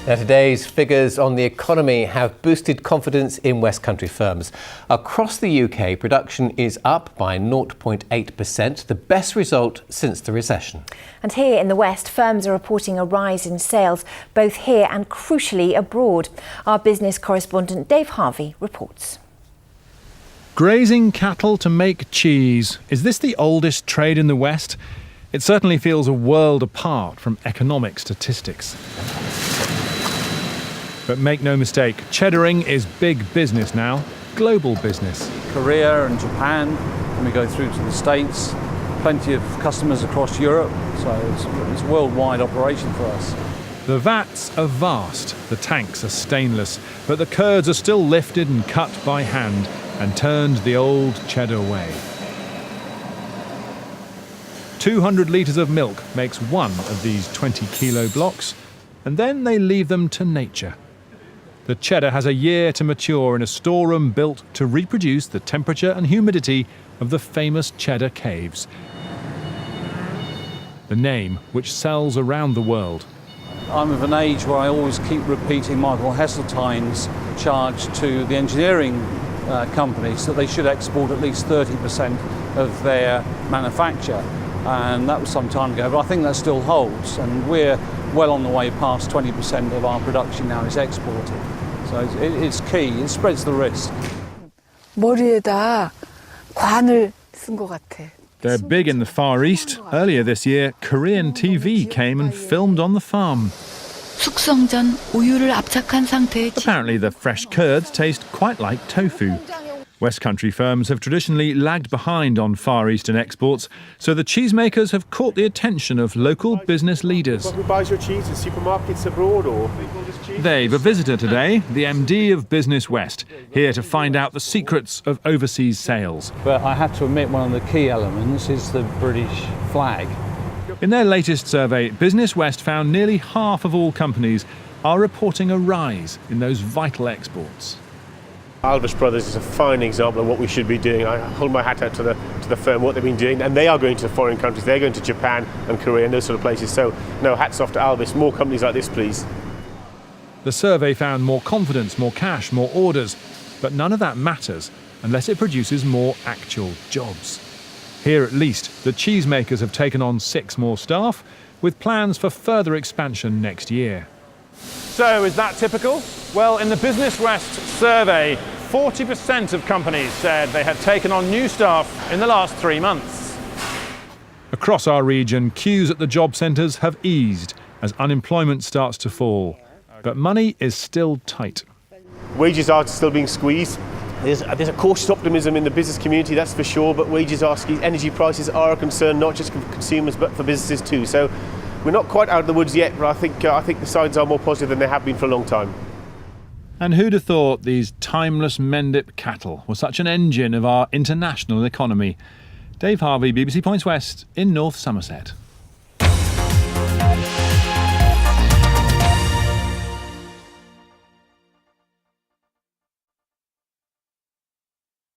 Now, today's figures on the economy have boosted confidence in West Country firms. Across the UK, production is up by 0.8%, the best result since the recession. And here in the West, firms are reporting a rise in sales, both here and crucially abroad. Our business correspondent Dave Harvey reports. Grazing cattle to make cheese. Is this the oldest trade in the West? It certainly feels a world apart from economic statistics. But make no mistake, cheddaring is big business now, global business. Korea and Japan, and we go through to the States, plenty of customers across Europe, so it's a worldwide operation for us. The vats are vast, the tanks are stainless, but the curds are still lifted and cut by hand and turned the old cheddar way. 200 litres of milk makes one of these 20-kilo blocks, and then they leave them to nature. The cheddar has a year to mature in a storeroom built to reproduce the temperature and humidity of the famous cheddar caves. The name which sells around the world. I'm of an age where I always keep repeating Michael Heseltine's charge to the engineering companies that they should export at least 30% of their manufacture. And that was some time ago, but I think that still holds, and we're well on the way past 20% of our production now is exported. So it's key, it spreads the risk. 머리에다 관을 쓴 것 같아. They're big in the Far East. Earlier this year, Korean TV came and filmed on the farm. 숙성 전 우유를 압착한 상태의 Apparently the fresh curds taste quite like tofu. West Country firms have traditionally lagged behind on Far Eastern exports, so the cheesemakers have caught the attention of local business leaders. Who buys your cheese in supermarkets abroad or? They've a visitor today, the MD of Business West, here to find out the secrets of overseas sales. But I have to admit one of the key elements is the British flag. In their latest survey, Business West found nearly half of all companies are reporting a rise in those vital exports. Alvis Brothers is a fine example of what we should be doing. I hold my hat out to the firm, what they've been doing, and they are going to foreign countries. They're going to Japan and Korea and those sort of places. So, no, hats off to Alvis. More companies like this, please. The survey found more confidence, more cash, more orders, but none of that matters unless it produces more actual jobs. Here at least, the cheesemakers have taken on 6 more staff, with plans for further expansion next year. So is that typical? Well, in the Business West survey, 40% of companies said they had taken on new staff in the last 3 months. Across our region, queues at the job centres have eased as unemployment starts to fall. But money is still tight. Wages are still being squeezed. There's a cautious optimism in the business community, that's for sure, but wages are squeezed. Energy prices are a concern, not just for consumers, but for businesses too. So we're not quite out of the woods yet, but I think the signs are more positive than they have been for a long time. And who'd have thought these timeless Mendip cattle were such an engine of our international economy? Dave Harvey, BBC Points West in North Somerset.